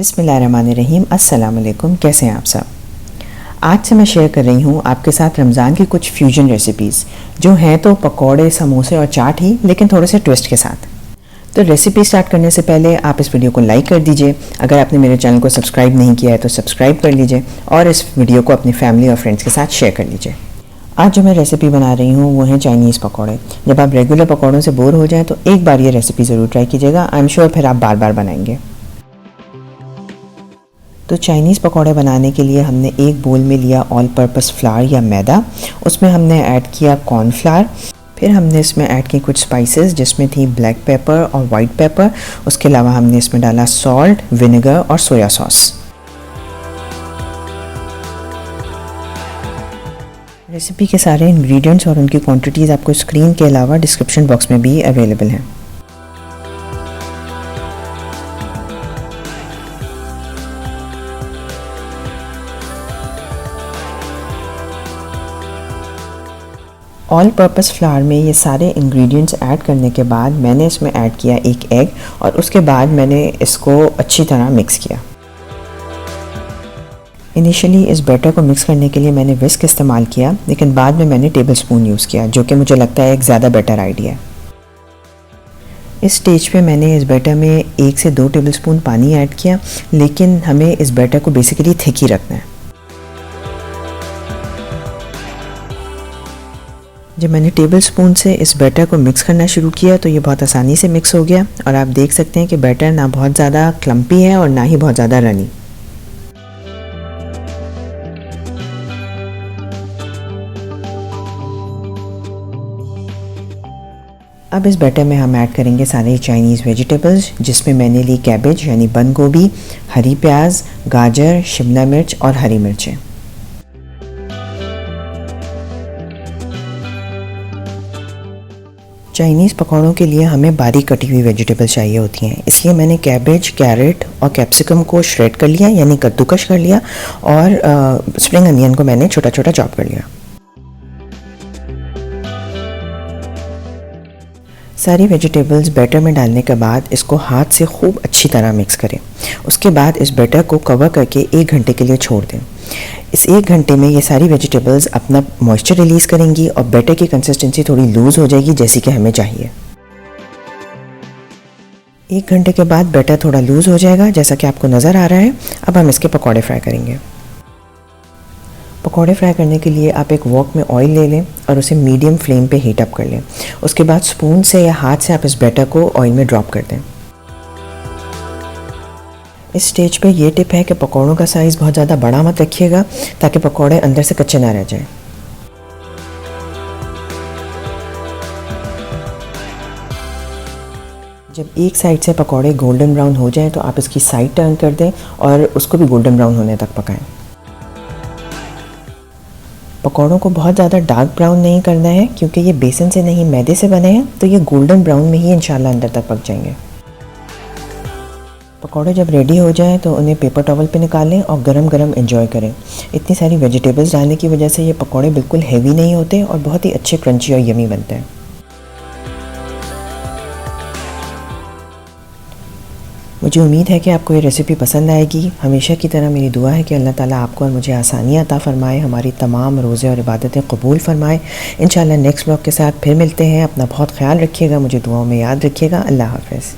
बिस्मिल्लाहिर्रहमानिर्रहीम। अस्सलाम वालेकुम। कैसे हैं आप सब? आज से मैं शेयर कर रही हूँ आपके साथ रमज़ान की कुछ फ्यूजन रेसिपीज़ जो हैं तो पकौड़े, समोसे और चाट ही, लेकिन थोड़े से ट्विस्ट के साथ। तो रेसिपी स्टार्ट करने से पहले आप इस वीडियो को लाइक कर दीजिए। अगर आपने मेरे चैनल को सब्सक्राइब नहीं किया है तो सब्सक्राइब कर लीजिए और इस वीडियो को अपनी फैमिली और फ्रेंड्स के साथ शेयर कर लीजिए। आज जो मैं रेसिपी बना रही हूँ वो है चाइनीज़ पकौड़े। जब आप रेगुलर पकौड़ों से बोर हो जाएं तो एक बार ये रेसिपी ज़रूर ट्राई कीजिएगा। आई एम श्योर फिर आप बार बार बनाएंगे। तो चाइनीज़ पकौड़े बनाने के लिए हमने एक बोल में लिया ऑल पर्पस फ्लावर या मैदा। उसमें हमने ऐड किया कॉर्नफ्लावर। फिर हमने इसमें ऐड की कुछ स्पाइसेस जिसमें थी ब्लैक पेपर और वाइट पेपर। उसके अलावा हमने इसमें डाला सॉल्ट, विनेगर और सोया सॉस। रेसिपी के सारे इंग्रेडिएंट्स और उनकी क्वांटिटीज़ आपको स्क्रीन के अलावा डिस्क्रिप्शन बॉक्स में भी अवेलेबल हैं। ऑल पर्पस फ्लावर में ये सारे इंग्रेडिएंट्स ऐड करने के बाद मैंने इसमें ऐड किया एक एग और उसके बाद मैंने इसको अच्छी तरह मिक्स किया। इनिशियली इस बैटर को मिक्स करने के लिए मैंने विस्क इस्तेमाल किया, लेकिन बाद में मैंने टेबल स्पून यूज़ किया, जो कि मुझे लगता है एक ज़्यादा बेटर आइडिया है। इस स्टेज पे मैंने इस बैटर में 1 से 2 टेबल स्पून पानी ऐड किया, लेकिन हमें इस बैटर को बेसिकली थिक ही रखना है। जब मैंने टेबल स्पून से इस बैटर को मिक्स करना शुरू किया तो ये बहुत आसानी से मिक्स हो गया और आप देख सकते हैं कि बैटर ना बहुत ज़्यादा क्लम्पी है और ना ही बहुत ज़्यादा रनी। अब इस बैटर में हम ऐड करेंगे सारे चाइनीज़ वेजिटेबल्स, जिसमें मैंने ली कैबेज यानी बंद गोभी, हरी प्याज, गाजर, शिमला मिर्च और हरी मिर्चें। चाइनीज़ पकौड़ों के लिए हमें बारीक कटी हुई वेजिटेबल्स चाहिए होती हैं, इसलिए मैंने कैबेज, कैरेट और कैप्सिकम को श्रेड कर लिया यानी कद्दूकश कर लिया और स्प्रिंग अनियन को मैंने छोटा छोटा चॉप कर लिया। सारी वेजिटेबल्स बैटर में डालने के बाद इसको हाथ से खूब अच्छी तरह मिक्स करें। उसके बाद इस बैटर को कवर करके 1 घंटे के लिए छोड़ दें। इस 1 घंटे में ये सारी वेजिटेबल्स अपना मॉइस्चर रिलीज़ करेंगी और बैटर की कंसिस्टेंसी थोड़ी लूज़ हो जाएगी जैसी कि हमें चाहिए। 1 घंटे के बाद बैटर थोड़ा लूज़ हो जाएगा जैसा कि आपको नज़र आ रहा है। अब हम इसके पकौड़े फ्राई करेंगे। पकौड़े फ्राई करने के लिए आप एक वॉक में ऑयल ले लें और उसे मीडियम फ्लेम पे हीट अप कर लें। उसके बाद स्पून से या हाथ से आप इस बैटर को ऑयल में ड्रॉप कर दें। इस स्टेज पे ये टिप है कि पकौड़ों का साइज़ बहुत ज़्यादा बड़ा मत रखिएगा ताकि पकौड़े अंदर से कच्चे ना रह जाएं। जब एक साइड से पकौड़े गोल्डन ब्राउन हो जाएं तो आप इसकी साइड टर्न कर दें और उसको भी गोल्डन ब्राउन होने तक पकाएं। पकौड़ों को बहुत ज़्यादा डार्क ब्राउन नहीं करना है क्योंकि ये बेसन से नहीं मैदे से बने हैं, तो ये गोल्डन ब्राउन में ही इंशाल्लाह अंदर तक पक जाएंगे। पकौड़े जब रेडी हो जाएं तो उन्हें पेपर टॉवल पे निकालें और गरम गरम एंजॉय करें। इतनी सारी वेजिटेबल्स डालने की वजह से ये पकौड़े बिल्कुल हेवी नहीं होते और बहुत ही अच्छे क्रंची और यमी बनते हैं। मुझे उम्मीद है कि आपको ये रेसिपी पसंद आएगी। हमेशा की तरह मेरी दुआ है कि अल्लाह ताला आपको और मुझे आसानियाँ अता फ़रमाए, हमारी तमाम रोज़े और इबादतें कबूल फ़रमाए। इंशाल्लाह नेक्स्ट ब्लॉग के साथ फिर मिलते हैं। अपना बहुत ख्याल रखिएगा, मुझे दुआओं में याद रखिएगा। अल्लाह हाफ़िज़।